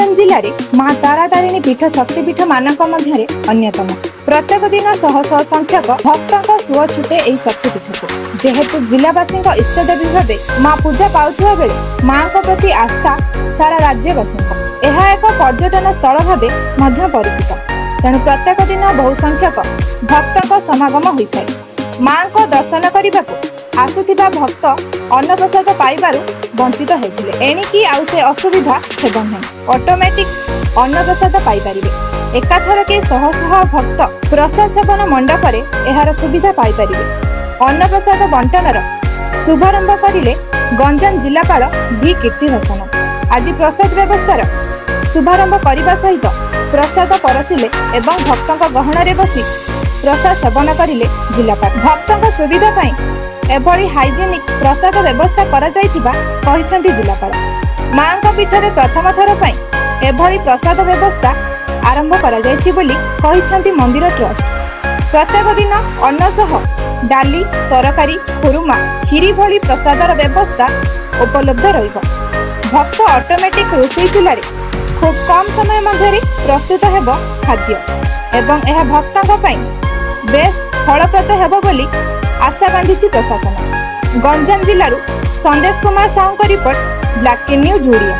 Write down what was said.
गंजाम जिले में मां तारातारिणी पीठ शक्तिपीठ मानक मध्य अन्यतम। प्रत्येक दिन शह शह संख्यक भक्तों सुओ छुटे यह शक्तिपीठ को जेहेतु जिलावासी इष्टदेवी भाव मां पूजा पाउथुवा बेले मां प्रति आस्था सारा राज्यवासी एक पर्यटन स्थल भाव परिचित। तेणु प्रत्येक दिन बहु संख्यक भक्तों समागम होता है। मां को दर्शन करने आसुथिबा भक्त अन्नप्रसाद पाइबारु वंचित होते एणिकी आउ से असुविधा हेब नहीं ऑटोमेटिक अन्नप्रसाद पाइपारे। एकाथर के शह शह भक्त प्रसाद सेवन मंडप यार सुविधा पाइपारे। अन्नप्रसाद बंटनर शुभारंभ करिले गंजाम जिलापाल बी कीर्तिभूषण। आज प्रसाद व्यवस्थार शुभारंभ करने सहित प्रसाद परसिले एवं भक्तों गहन बसी प्रसाद सेवन करिले जिलापाल। भक्तों सुविधा एभली हाइजेनिक प्रसाद व्यवस्था करा जायतिबा कहिसंती जिलापाल। मां पीठरे प्रथम थर एभली प्रसाद व्यवस्था आरंभ करा जायछि बोली कहिसंती मंदिर ट्रस्ट। प्रत्येक दिन अन्न सह डाली तरकारी खुरुमा खीरी भली प्रसादर व्यवस्था उपलब्ध रहिबो। भक्त ऑटोमेटिक रोषेई चूल्हा खूब कम समय मध्य प्रस्तुत हेबो खाद्य एवं यह भक्तों बेस फलप्रद हेबो बोली आशा बांधी प्रशासन। गंजाम जिलूर संदेश Kumar Sahu report black news Odia.